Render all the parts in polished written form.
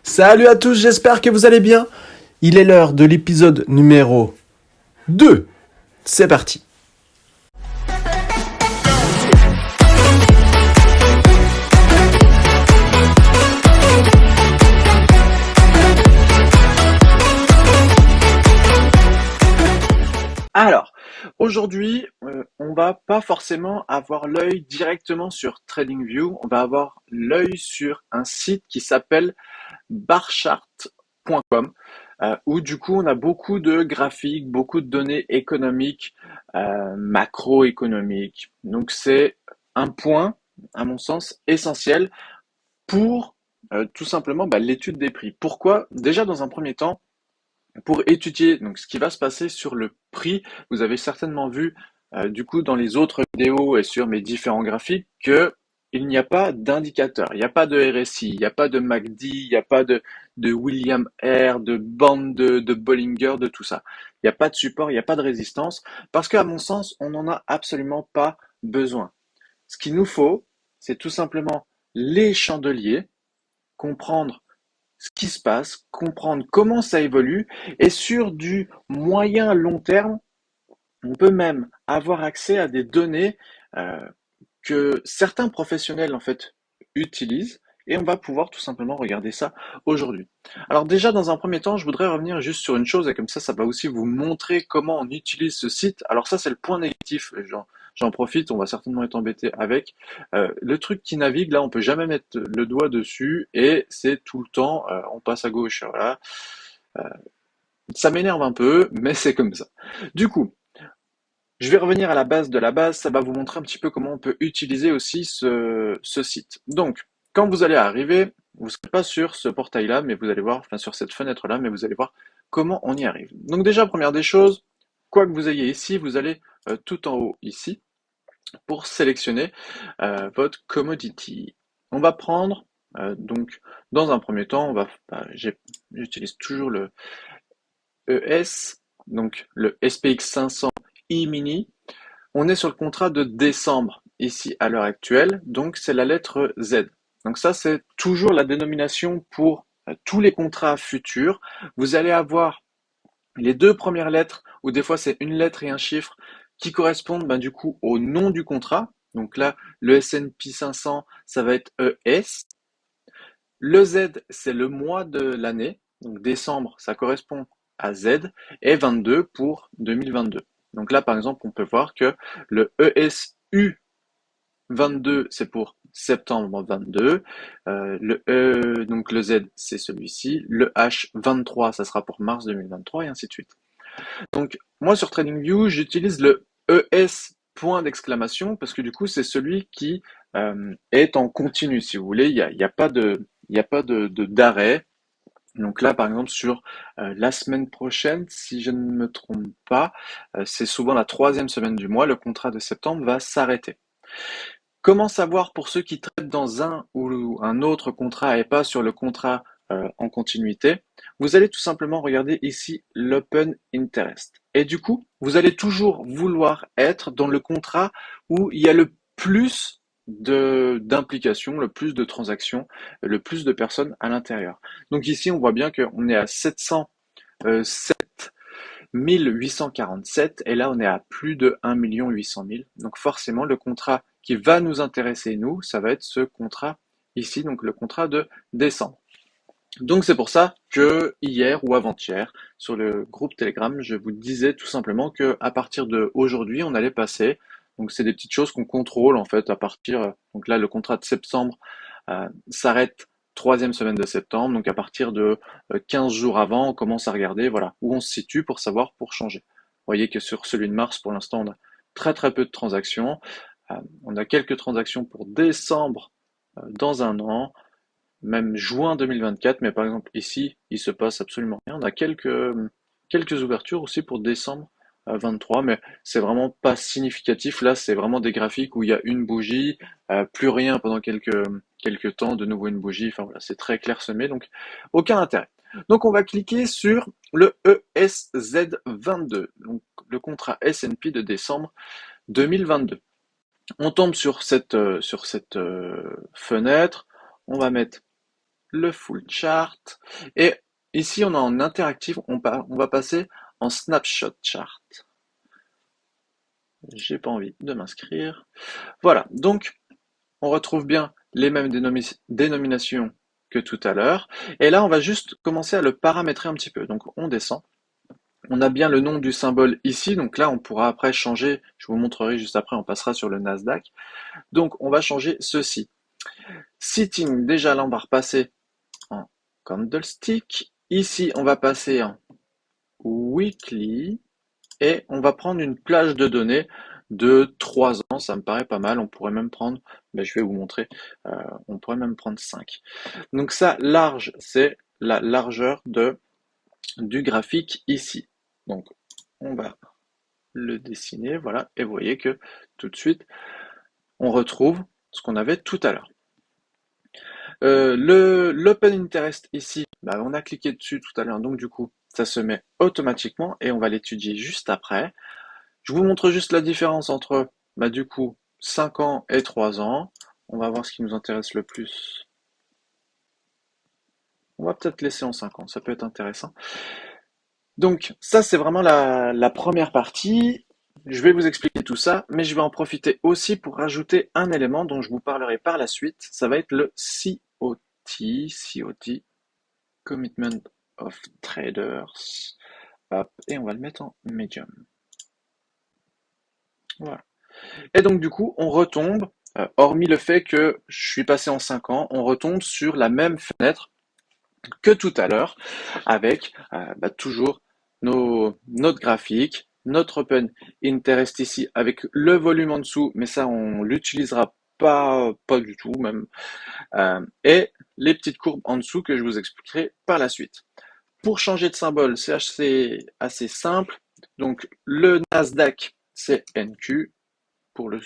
Salut à tous, j'espère que vous allez bien. Il est l'heure de l'épisode numéro 2. C'est parti. Alors, aujourd'hui, on va pas forcément avoir l'œil directement sur TradingView, on va avoir l'œil sur un site qui s'appelle barchart.com, où du coup on a beaucoup de graphiques, beaucoup de données économiques, macroéconomiques. Donc c'est un point, à mon sens, essentiel pour tout simplement l'étude des prix. Pourquoi? Déjà dans un premier temps, pour étudier donc ce qui va se passer sur le prix, vous avez certainement vu du coup dans les autres vidéos et sur mes différents graphiques que il n'y a pas d'indicateur, il n'y a pas de RSI, il n'y a pas de MACD, il n'y a pas de William Ayr, de bande de Bollinger, de tout ça. Il n'y a pas de support, il n'y a pas de résistance, parce qu'à mon sens, on n'en a absolument pas besoin. Ce qu'il nous faut, c'est tout simplement les chandeliers, comprendre ce qui se passe, comprendre comment ça évolue, et sur du moyen long terme, on peut même avoir accès à des données euh, que certains professionnels en fait utilisent, et on va pouvoir tout simplement regarder ça aujourd'hui. Alors déjà, dans un premier temps, je voudrais revenir juste sur une chose, et comme ça va aussi vous montrer comment on utilise ce site. Alors ça, c'est le point négatif, j'en profite, on va certainement être embêté avec. Le truc qui navigue, là, on peut jamais mettre le doigt dessus, et c'est tout le temps, on passe à gauche, voilà. Euh, Ça m'énerve un peu, mais c'est comme ça. Du coup, je vais revenir à la base de la base, ça va vous montrer un petit peu comment on peut utiliser aussi ce site. Donc, quand vous allez arriver, vous ne serez pas sur ce portail-là, mais vous allez voir, enfin sur cette fenêtre-là, mais vous allez voir comment on y arrive. Donc déjà, première des choses, quoi que vous ayez ici, vous allez tout en haut ici pour sélectionner votre commodity. On va prendre, donc dans un premier temps, j'utilise toujours le ES, donc le SPX 500 E-mini. On est sur le contrat de décembre, ici à l'heure actuelle, donc c'est la lettre Z. Donc ça, c'est toujours la dénomination pour tous les contrats futurs. Vous allez avoir les deux premières lettres, ou des fois c'est une lettre et un chiffre, qui correspondent du coup au nom du contrat. Donc là, le S&P 500, ça va être ES. Le Z, c'est le mois de l'année. Donc décembre, ça correspond à Z. Et 22 pour 2022. Donc là, par exemple, on peut voir que le ESU 22, c'est pour septembre 22. Donc le Z, c'est celui-ci. Le H 23, ça sera pour mars 2023 et ainsi de suite. Donc moi sur TradingView, j'utilise le ES point d'exclamation parce que du coup, c'est celui qui est en continu, si vous voulez. Il y a pas d'arrêt. Donc là, par exemple, sur la semaine prochaine, si je ne me trompe pas, c'est souvent la troisième semaine du mois, le contrat de septembre va s'arrêter. Comment savoir pour ceux qui traitent dans un ou un autre contrat et pas sur le contrat en continuité? Vous allez tout simplement regarder ici l'Open Interest. Et du coup, vous allez toujours vouloir être dans le contrat où il y a le plus d'implications, le plus de transactions, le plus de personnes à l'intérieur. Donc ici, on voit bien qu'on est à 707 1847 et là on est à plus de 1 800 000. Donc forcément le contrat qui va nous intéresser nous, ça va être ce contrat ici, donc le contrat de décembre. Donc c'est pour ça que hier ou avant-hier sur le groupe Telegram, je vous disais tout simplement que à partir de aujourd'hui, on allait passer. Donc c'est des petites choses qu'on contrôle en fait à partir. Donc là le contrat de septembre s'arrête troisième semaine de septembre. Donc à partir de 15 jours avant, on commence à regarder voilà où on se situe pour savoir pour changer. Vous voyez que sur celui de mars, pour l'instant, on a très peu de transactions. On a quelques transactions pour décembre dans un an, même juin 2024, mais par exemple ici, il se passe absolument rien. On a quelques ouvertures aussi pour décembre 23, mais c'est vraiment pas significatif. Là, c'est vraiment des graphiques où il y a une bougie, plus rien pendant quelques temps, de nouveau une bougie. Enfin voilà, c'est très clairsemé, donc aucun intérêt. Donc on va cliquer sur le ESZ22, donc le contrat S&P de décembre 2022. On tombe sur cette fenêtre, on va mettre le full chart. Et ici, on est en interactif, on va passer en snapshot chart. J'ai pas envie de m'inscrire. Voilà, donc on retrouve bien les mêmes dénominations que tout à l'heure. Et là, on va juste commencer à le paramétrer un petit peu. Donc on descend. On a bien le nom du symbole ici. Donc là, on pourra après changer. Je vous montrerai juste après, on passera sur le Nasdaq. Donc on va changer ceci. Sitting, déjà là, on va repasser en candlestick. Ici, on va passer en weekly. Et on va prendre une plage de données de 3 ans, ça me paraît pas mal. On pourrait même prendre, je vais vous montrer, on pourrait même prendre 5. Donc ça, large, c'est la largeur du graphique ici. Donc on va le dessiner, voilà, et vous voyez que tout de suite, on retrouve ce qu'on avait tout à l'heure. L'Open Interest ici, on a cliqué dessus tout à l'heure, donc du coup, ça se met automatiquement et on va l'étudier juste après. Je vous montre juste la différence entre, du coup, 5 ans et 3 ans. On va voir ce qui nous intéresse le plus. On va peut-être laisser en 5 ans, ça peut être intéressant. Donc, ça, c'est vraiment la première partie. Je vais vous expliquer tout ça, mais je vais en profiter aussi pour rajouter un élément dont je vous parlerai par la suite. Ça va être le COT, Commitment of Traders. Hop, et on va le mettre en medium. Voilà. Et donc du coup, on retombe, hormis le fait que je suis passé en 5 ans, on retombe sur la même fenêtre que tout à l'heure, avec toujours notre graphique, notre Open Interest ici, avec le volume en dessous, mais ça on l'utilisera pas du tout même, et les petites courbes en dessous que je vous expliquerai par la suite. Pour changer de symbole, c'est assez simple. Donc le Nasdaq, c'est NQ. Pour le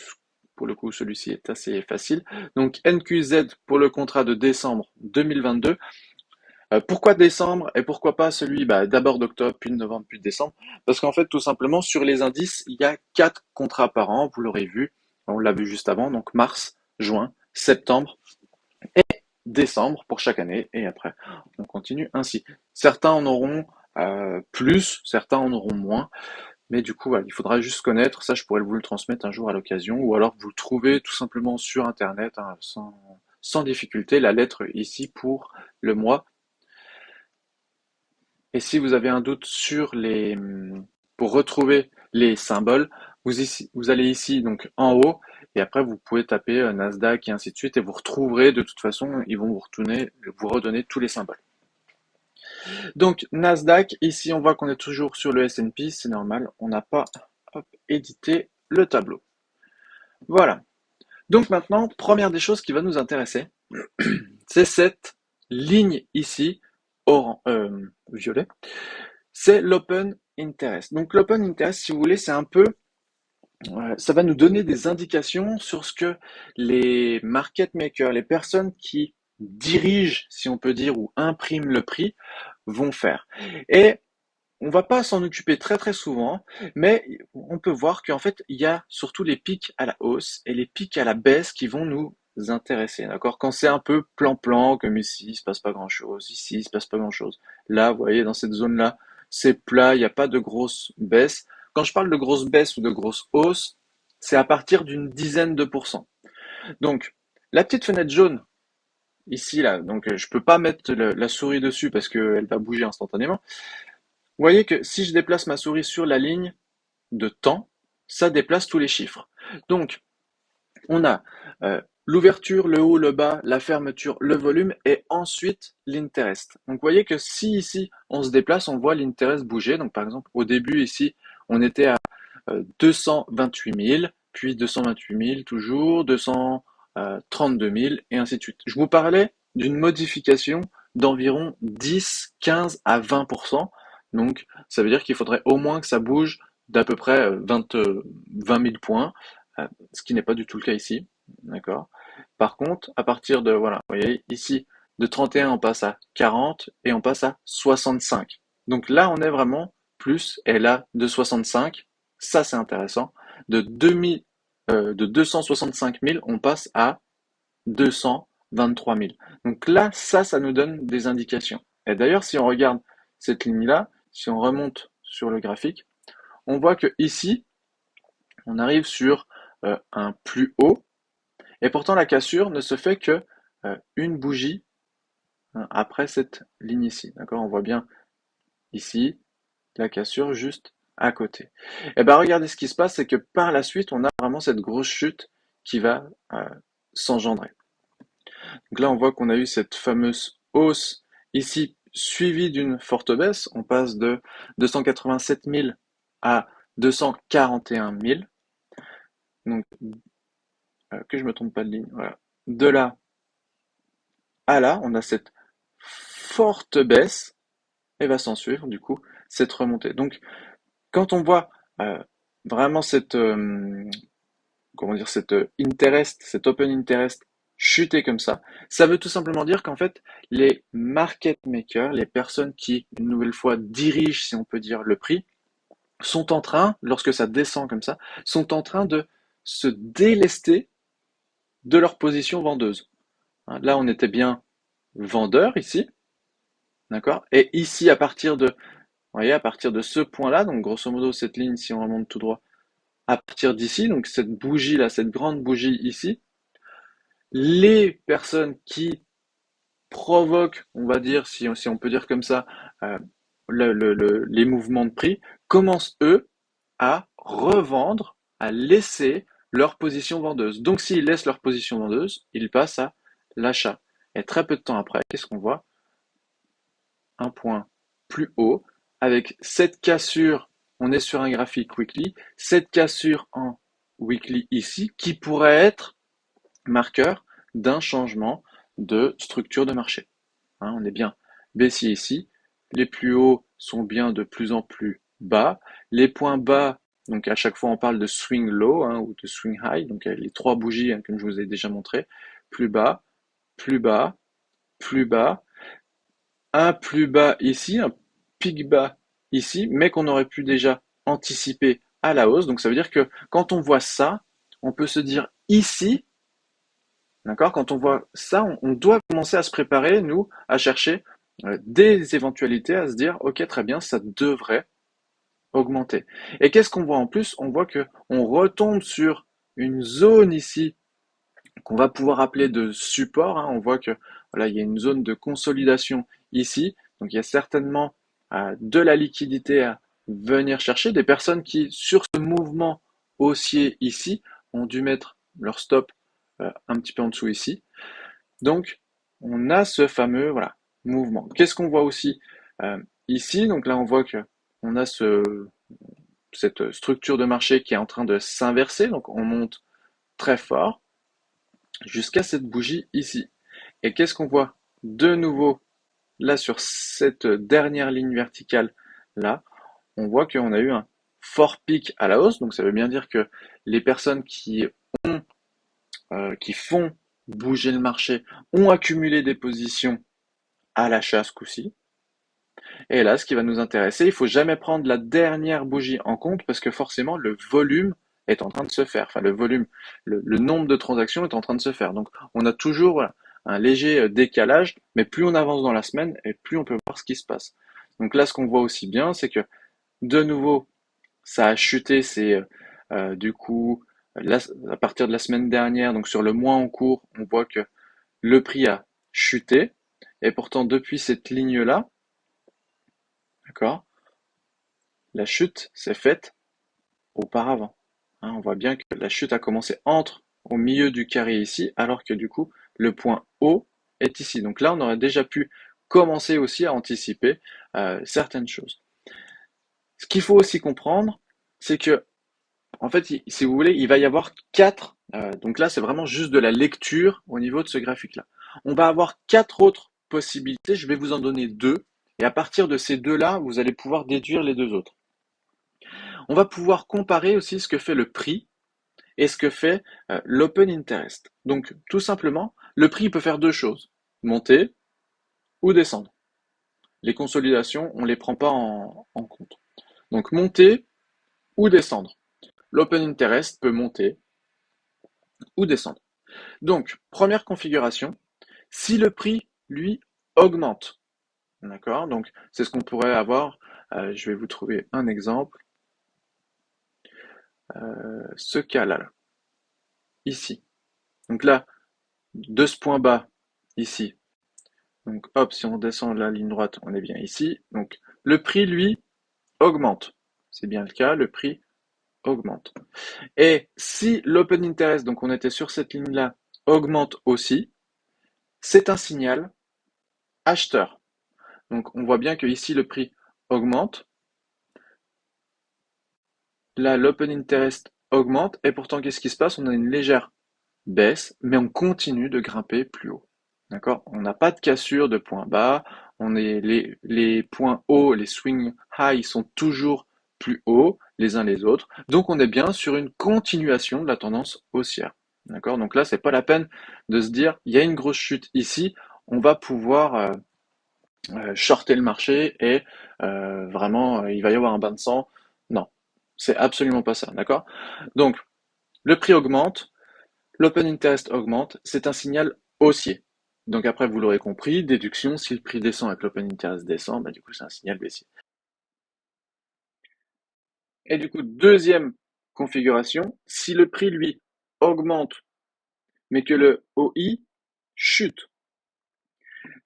coup, celui-ci est assez facile. Donc NQZ pour le contrat de décembre 2022. Pourquoi décembre et pourquoi pas celui d'abord d'octobre, puis de novembre, puis de décembre? Parce qu'en fait, tout simplement, sur les indices, il y a 4 contrats par an, vous l'aurez vu, on l'a vu juste avant, donc mars, juin, septembre et décembre pour chaque année, et après, on continue ainsi. Certains en auront plus, certains en auront moins. Mais du coup, voilà, il faudra juste connaître, ça je pourrais vous le transmettre un jour à l'occasion, ou alors vous le trouvez tout simplement sur Internet, hein, sans difficulté, la lettre ici pour le mois. Et si vous avez un doute sur pour retrouver les symboles, vous allez ici, donc en haut, et après vous pouvez taper Nasdaq et ainsi de suite, et vous retrouverez, de toute façon, ils vont vous redonner tous les symboles. Donc Nasdaq, ici on voit qu'on est toujours sur le S&P, c'est normal, on n'a pas édité le tableau. Voilà. Donc maintenant, première des choses qui va nous intéresser, c'est cette ligne ici, violet, c'est l'Open Interest. Donc l'Open Interest, si vous voulez, c'est un peu, ça va nous donner des indications sur ce que les market makers, les personnes qui dirigent, si on peut dire, ou impriment le prix, vont faire. Et on va pas s'en occuper très très souvent, mais on peut voir qu'en fait, il y a surtout les pics à la hausse et les pics à la baisse qui vont nous intéresser, d'accord? Quand c'est un peu plan-plan, comme ici, il se passe pas grand-chose, ici, il se passe pas grand-chose. Là, vous voyez, dans cette zone-là, c'est plat, il n'y a pas de grosse baisse. Quand je parle de grosse baisse ou de grosse hausse, c'est à partir d'une dizaine de pourcents. Donc, la petite fenêtre jaune, ici, là, donc je peux pas mettre la souris dessus parce qu'elle va bouger instantanément. Vous voyez que si je déplace ma souris sur la ligne de temps, ça déplace tous les chiffres. Donc, on a l'ouverture, le haut, le bas, la fermeture, le volume et ensuite l'interest. Donc, vous voyez que si ici on se déplace, on voit l'interest bouger. Donc, par exemple, au début ici, on était à 228 000, puis 228 000 toujours, 232 000 et ainsi de suite. Je vous parlais d'une modification d'environ 10, 15 à 20%. Donc, ça veut dire qu'il faudrait au moins que ça bouge d'à peu près 20 000 points, ce qui n'est pas du tout le cas ici. D'accord. Par contre, à partir de, voilà, vous voyez, ici, de 31, on passe à 40 et on passe à 65. Donc là, on est vraiment plus, et là, de 65, ça c'est intéressant, de 265 000, on passe à 200 23 000. Donc là, ça nous donne des indications. Et d'ailleurs, si on regarde cette ligne-là, si on remonte sur le graphique, on voit que ici, on arrive sur un plus haut, et pourtant la cassure ne se fait que une bougie après cette ligne ici. D'accord? On voit bien ici la cassure juste à côté. Et bien regardez ce qui se passe, c'est que par la suite, on a vraiment cette grosse chute qui va s'engendrer. Donc là, on voit qu'on a eu cette fameuse hausse ici, suivie d'une forte baisse. On passe de 287 000 à 241 000. Donc, que je me trompe pas de ligne. Voilà. De là à là, on a cette forte baisse et va s'en suivre du coup cette remontée. Donc, quand on voit vraiment cette comment dire cette interest, cet open interest chuter comme ça veut tout simplement dire qu'en fait les market makers, les personnes qui une nouvelle fois dirigent, si on peut dire, le prix, sont en train, lorsque ça descend comme ça, sont en train de se délester de leur position vendeuse. Là, on était bien vendeur ici, d'accord? Et ici, à partir de, vous voyez, à partir de ce point-là, donc grosso modo cette ligne, si on remonte tout droit, à partir d'ici, donc cette bougie là, cette grande bougie ici, les personnes qui provoquent, on va dire, si on peut dire comme ça, euh, les mouvements de prix, commencent eux à revendre, à laisser leur position vendeuse. Donc s'ils laissent leur position vendeuse, ils passent à l'achat. Et très peu de temps après, qu'est-ce qu'on voit? Un point plus haut, avec cette cassure, on est sur un graphique weekly, cette cassure en weekly ici, qui pourrait être marqueur d'un changement de structure de marché. On est bien baissier ici, les plus hauts sont bien de plus en plus bas, les points bas, donc à chaque fois on parle de swing low ou de swing high, donc les trois bougies comme je vous ai déjà montré, plus bas, plus bas, plus bas, un plus bas ici, un pic bas ici, mais qu'on aurait pu déjà anticiper à la hausse. Donc ça veut dire que quand on voit ça, on peut se dire ici, d'accord, quand on voit ça, on doit commencer à se préparer, nous, à chercher des éventualités, à se dire, ok, très bien, ça devrait augmenter. Et qu'est-ce qu'on voit en plus? On voit que on retombe sur une zone ici qu'on va pouvoir appeler de support. On voit que voilà, il y a une zone de consolidation ici. Donc il y a certainement de la liquidité à venir chercher. Des personnes qui, sur ce mouvement haussier ici, ont dû mettre leur stop un petit peu en dessous ici. Donc on a ce fameux voilà, mouvement. Qu'est-ce qu'on voit aussi ici? Donc là on voit que on a cette structure de marché qui est en train de s'inverser. Donc on monte très fort jusqu'à cette bougie ici. Et qu'est-ce qu'on voit de nouveau là sur cette dernière ligne verticale là? On voit qu'on a eu un fort pic à la hausse, donc ça veut bien dire que les personnes qui font bouger le marché ont accumulé des positions à l'achat ce coup-ci. Et là, ce qui va nous intéresser, il ne faut jamais prendre la dernière bougie en compte parce que forcément le volume est en train de se faire. Enfin, le volume, le nombre de transactions est en train de se faire. Donc, on a toujours voilà, un léger décalage, mais plus on avance dans la semaine et plus on peut voir ce qui se passe. Donc là, ce qu'on voit aussi bien, c'est que de nouveau, ça a chuté. C'est du coup, là, à partir de la semaine dernière, donc sur le mois en cours, on voit que le prix a chuté. Et pourtant, depuis cette ligne-là, d'accord, la chute s'est faite auparavant. On voit bien que la chute a commencé au milieu du carré ici, alors que du coup, le point haut est ici. Donc là, on aurait déjà pu commencer aussi à anticiper certaines choses. Ce qu'il faut aussi comprendre, c'est que, en fait, si vous voulez, il va y avoir quatre. Donc là, c'est vraiment juste de la lecture au niveau de ce graphique-là. On va avoir quatre autres possibilités. Je vais vous en donner deux. Et à partir de ces deux-là, vous allez pouvoir déduire les deux autres. On va pouvoir comparer aussi ce que fait le prix et ce que fait l'open interest. Donc tout simplement, le prix peut faire deux choses, monter ou descendre. Les consolidations, on ne les prend pas en compte. Donc monter ou descendre. L'open interest peut monter ou descendre. Donc, première configuration, Si le prix, lui, augmente, d'accord? Donc, c'est ce qu'on pourrait avoir. Je vais vous trouver un exemple. Ce cas-là, là, ici. Donc là, de ce point bas, ici. Donc hop, si on descend la ligne droite, on est bien ici. Donc le prix, lui, augmente. C'est bien le cas, le prix augmente. Et si l'open interest, donc on était sur cette ligne-là, augmente aussi, c'est un signal acheteur. Donc on voit bien que ici le prix augmente. Là, l'open interest augmente. Et pourtant, qu'est-ce qui se passe? On a une légère baisse, mais on continue de grimper plus haut. D'accord? On n'a pas de cassure de point bas. Les points hauts, les swing high sont toujours plus hauts les uns les autres. Donc on est bien sur une continuation de la tendance haussière. D'accord? Donc là, c'est pas la peine de se dire, il y a une grosse chute ici, on va pouvoir shorter le marché et vraiment, il va y avoir un bain de sang. Non, c'est absolument pas ça. D'accord? Donc, le prix augmente, l'open interest augmente, c'est un signal haussier. Donc après, vous l'aurez compris, déduction, si le prix descend et que l'open interest descend, bah du coup c'est un signal baissier. Et du coup, deuxième configuration, si le prix lui augmente mais que le OI chute,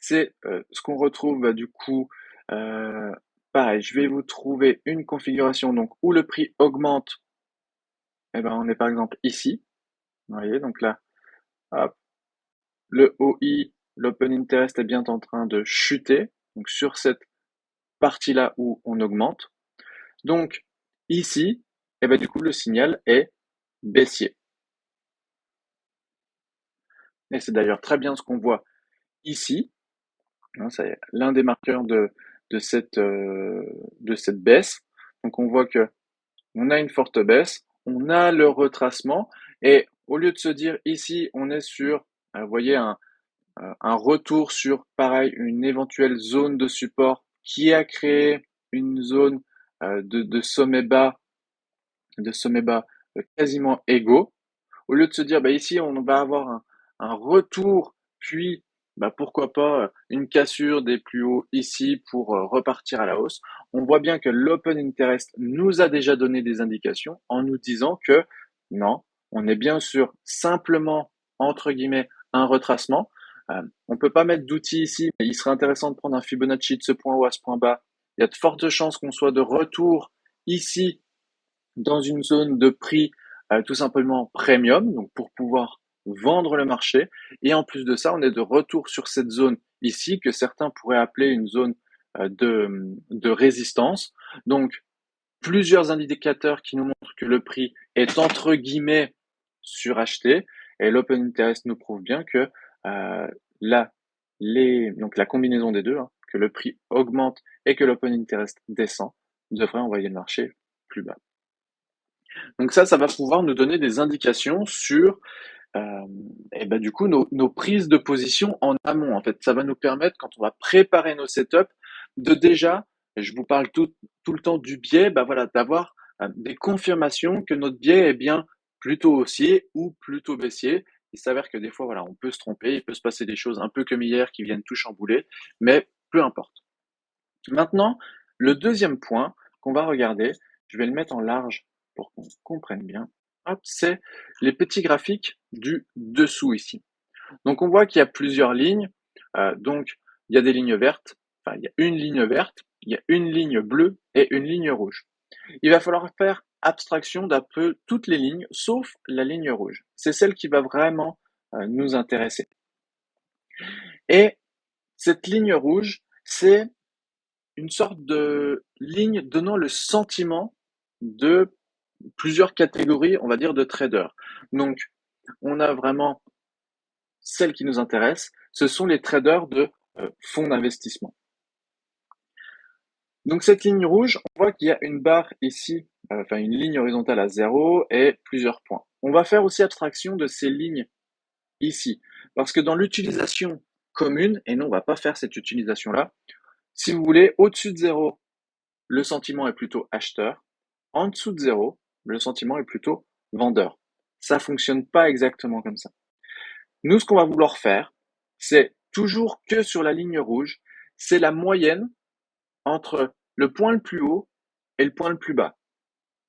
c'est ce qu'on retrouve bah, du coup, euh, pareil, je vais vous trouver une configuration donc où le prix augmente, et ben on est par exemple ici, vous voyez, donc là, hop, le OI, l'open interest est bien en train de chuter, donc sur cette partie-là où on augmente. Donc ici, et ben, du coup, le signal est baissier. Et c'est d'ailleurs très bien ce qu'on voit ici. Hein, c'est l'un des marqueurs de, de cette baisse. Donc on voit que on a une forte baisse, on a le retracement, et au lieu de se dire ici, on est sur, vous voyez, un retour sur, pareil, une éventuelle zone de support qui a créé une zone de sommet bas, quasiment égaux. Au lieu de se dire, bah, ici, on va avoir un retour, puis bah, pourquoi pas une cassure des plus hauts ici pour repartir à la hausse. On voit bien que l'open interest nous a déjà donné des indications en nous disant que non, on est bien sûr simplement, entre guillemets, un retracement. On ne peut pas mettre d'outils ici, mais il serait intéressant de prendre un Fibonacci de ce point haut à ce point bas. Il y a de fortes chances qu'on soit de retour ici dans une zone de prix tout simplement premium, donc pour pouvoir vendre le marché. Et en plus de ça, on est de retour sur cette zone ici que certains pourraient appeler une zone de résistance. Donc, plusieurs indicateurs qui nous montrent que le prix est entre guillemets suracheté. Et l'open interest nous prouve bien que là, donc la combinaison des deux, hein, que le prix augmente et que l'open interest descend, devrait envoyer le marché plus bas. Donc ça va pouvoir nous donner des indications sur et ben du coup nos prises de position en amont. En fait, ça va nous permettre quand on va préparer nos setups de déjà, je vous parle tout le temps du biais, bah voilà, d'avoir des confirmations que notre biais est bien plutôt haussier ou plutôt baissier. Il s'avère que des fois, voilà, on peut se tromper, il peut se passer des choses un peu comme hier qui viennent tout chambouler, mais peu importe. Maintenant, le deuxième point qu'on va regarder, je vais le mettre en large pour qu'on comprenne bien. Hop, c'est les petits graphiques du dessous ici. Donc on voit qu'il y a plusieurs lignes. Donc il y a des lignes vertes, enfin il y a une ligne verte, il y a une ligne bleue et une ligne rouge. Il va falloir faire abstraction d'un peu toutes les lignes, sauf la ligne rouge. C'est celle qui va vraiment nous intéresser. Et cette ligne rouge, c'est une sorte de ligne donnant le sentiment de plusieurs catégories, on va dire, de traders. Donc, on a vraiment celle qui nous intéresse, ce sont les traders de fonds d'investissement. Donc, cette ligne rouge, on voit qu'il y a une barre ici, enfin une ligne horizontale à 0 et plusieurs points. On va faire aussi abstraction de ces lignes ici, parce que dans l'utilisation commune, et non, on ne va pas faire cette utilisation-là, si vous voulez, au-dessus de 0, le sentiment est plutôt acheteur. En dessous de 0, le sentiment est plutôt vendeur. Ça fonctionne pas exactement comme ça. Nous, ce qu'on va vouloir faire, c'est toujours que sur la ligne rouge, c'est la moyenne entre le point le plus haut et le point le plus bas.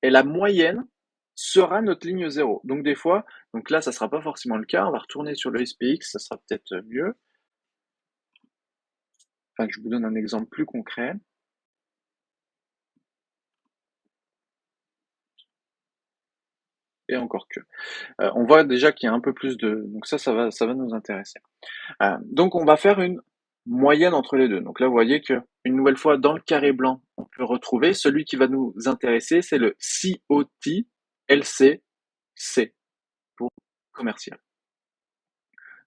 Et la moyenne sera notre ligne 0. Donc des fois, donc là, ça ne sera pas forcément le cas. On va retourner sur le SPX, ça sera peut-être mieux. Enfin, je vous donne un exemple plus concret. Et encore que. On voit déjà qu'il y a un peu plus de... Donc ça va nous intéresser. Donc on va faire une moyenne entre les deux. Donc là, vous voyez que une nouvelle fois, dans le carré blanc, on peut retrouver celui qui va nous intéresser, c'est le COT LCC pour commercial.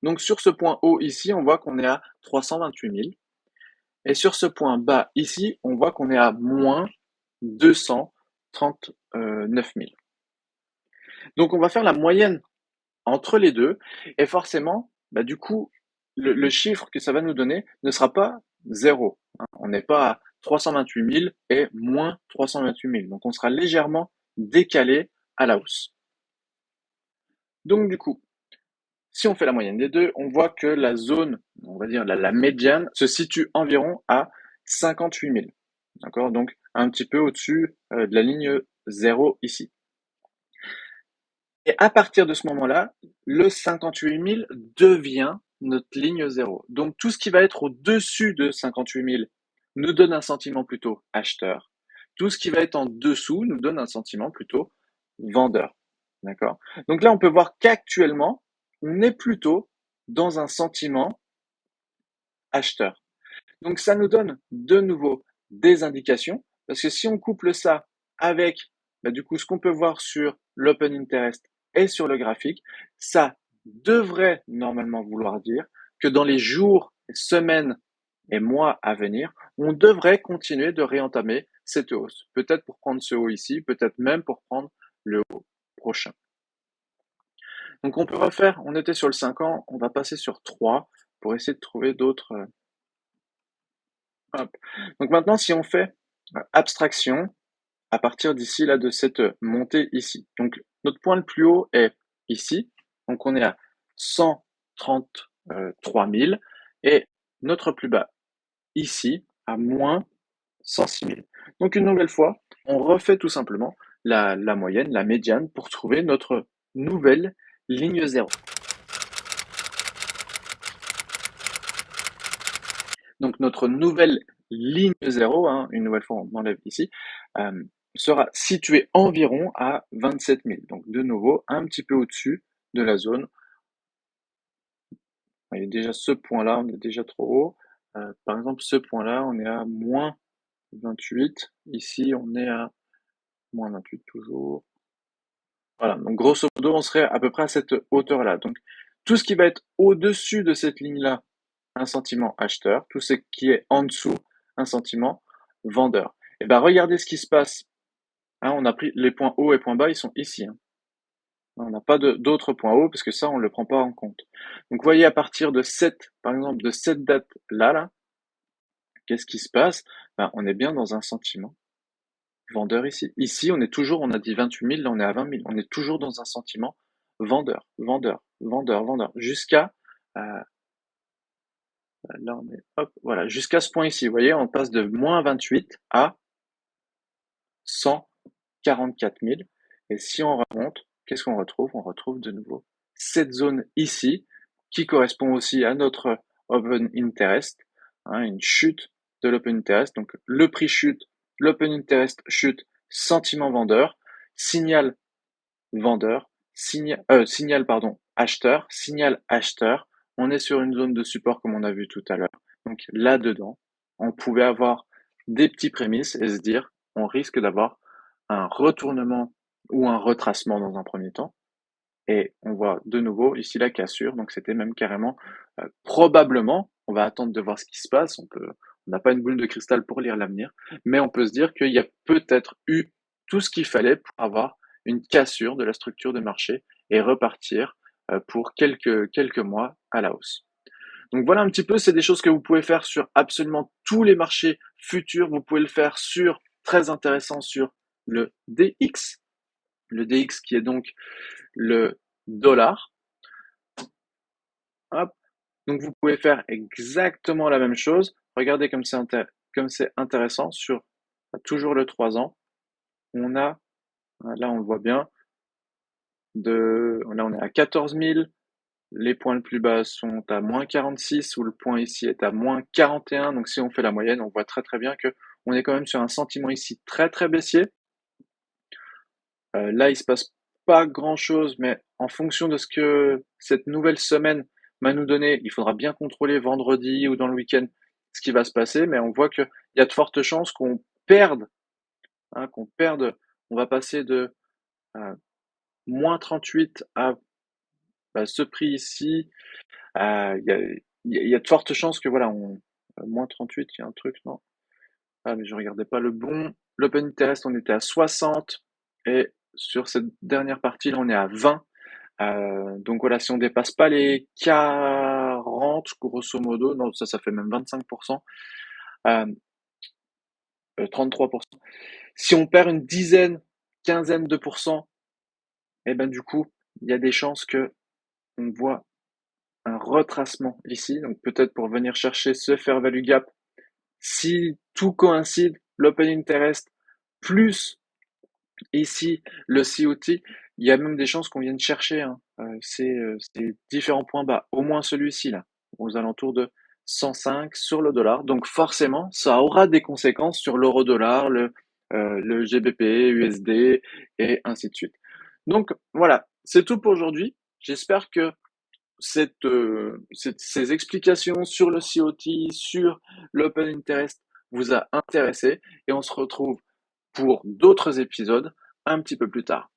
Donc sur ce point haut ici, on voit qu'on est à 328 000. Et sur ce point bas ici, on voit qu'on est à moins 239 000. Donc on va faire la moyenne entre les deux. Et forcément, du coup, le chiffre que ça va nous donner ne sera pas 0. On n'est pas à 328 000 et moins 328 000. Donc on sera légèrement décalé à la hausse. Donc du coup, si on fait la moyenne des deux, on voit que la zone, on va dire la médiane, se situe environ à 58 000. D'accord? Donc un petit peu au-dessus de la ligne 0 ici. Et à partir de ce moment-là, le 58 000 devient notre ligne 0. Donc tout ce qui va être au-dessus de 58 000 nous donne un sentiment plutôt acheteur. Tout ce qui va être en dessous nous donne un sentiment plutôt vendeur. D'accord? Donc là, on peut voir qu'actuellement, on est plutôt dans un sentiment acheteur. Donc ça nous donne de nouveau des indications, parce que si on couple ça avec du coup ce qu'on peut voir sur l'open interest et sur le graphique, ça devrait normalement vouloir dire que dans les jours, semaines et mois à venir, on devrait continuer de réentamer cette hausse. Peut-être pour prendre ce haut ici, peut-être même pour prendre le haut prochain. Donc on peut refaire, on était sur le 5 ans, on va passer sur 3 pour essayer de trouver d'autres. Hop. Donc maintenant, si on fait abstraction à partir d'ici, là, de cette montée ici. Donc notre point le plus haut est ici. Donc on est à 133 000 et notre plus bas ici à moins 106 000. Donc une nouvelle fois, on refait tout simplement la moyenne, la médiane pour trouver notre nouvelle ligne 0. Donc notre nouvelle ligne 0, une nouvelle fois on enlève ici, sera située environ à 27 000. Donc de nouveau, un petit peu au-dessus de la zone. Il y a déjà ce point-là, on est déjà trop haut. Par exemple, ce point-là, on est à moins 28. Ici, on est à moins 28 toujours. Voilà, donc grosso modo, on serait à peu près à cette hauteur-là. Donc tout ce qui va être au-dessus de cette ligne-là, un sentiment acheteur. Tout ce qui est en dessous, un sentiment vendeur. Et ben regardez ce qui se passe. On a pris les points hauts et points bas, ils sont ici. On n'a pas d'autres points hauts parce que ça, on ne le prend pas en compte. Donc, vous voyez, à partir de par exemple, de cette date-là, qu'est-ce qui se passe? On est bien dans un sentiment vendeur ici. Ici, on a dit 28 000, là, on est à 20 000. On est toujours dans un sentiment vendeur, vendeur, vendeur, vendeur, jusqu'à là, on est, hop, voilà, jusqu'à ce point ici. Vous voyez, on passe de moins 28 à 144 000. Et si on remonte, qu'est-ce qu'on retrouve? On retrouve de nouveau cette zone ici, qui correspond aussi à notre open interest, une chute de l'open interest. Donc le prix chute, l'open interest chute, sentiment vendeur, signal vendeur, signal pardon, acheteur, signal acheteur. On est sur une zone de support comme on a vu tout à l'heure. Donc là-dedans, on pouvait avoir des petits prémices et se dire, on risque d'avoir un retournement ou un retracement dans un premier temps. Et on voit de nouveau ici la cassure, donc c'était même carrément probablement, on va attendre de voir ce qui se passe, on n'a pas une boule de cristal pour lire l'avenir, mais on peut se dire qu'il y a peut-être eu tout ce qu'il fallait pour avoir une cassure de la structure de marché et repartir pour quelques mois à la hausse. Donc voilà un petit peu, c'est des choses que vous pouvez faire sur absolument tous les marchés futurs. Vous pouvez le faire très intéressant, sur le DX. Le DX qui est donc le dollar. Hop. Donc vous pouvez faire exactement la même chose. Regardez comme c'est intéressant sur toujours le 3 ans. On a, là on le voit bien, là on est à 14 000. Les points le plus bas sont à moins 46, où le point ici est à moins 41. Donc si on fait la moyenne, on voit très très bien que on est quand même sur un sentiment ici très très baissier. Là, il se passe pas grand-chose, mais en fonction de ce que cette nouvelle semaine va nous donner, il faudra bien contrôler vendredi ou dans le week-end ce qui va se passer. Mais on voit qu'il y a de fortes chances qu'on perde, hein, on va passer de moins 38 à ce prix ici. Il y a de fortes chances que voilà, moins 38, il y a un truc, non? Ah, mais je regardais pas le bon. L'Open Interest, on était à 60 et sur cette dernière partie, là, on est à 20. Donc voilà, si on dépasse pas les 40, grosso modo, non, ça fait même 25%, euh, 33%. Si on perd une dizaine, quinzaine de pourcents, et ben du coup, il y a des chances que on voit un retracement ici. Donc peut-être pour venir chercher ce fair value gap, si tout coïncide, l'Open Interest plus ici le COT, il y a même des chances qu'on vienne chercher ces différents points bas, au moins celui-ci là, aux alentours de 105 sur le dollar. Donc forcément, ça aura des conséquences sur l'euro-dollar, le GBP, USD et ainsi de suite. Donc voilà, c'est tout pour aujourd'hui. J'espère que ces explications sur le COT, sur l'Open Interest vous a intéressé et on se retrouve pour d'autres épisodes un petit peu plus tard.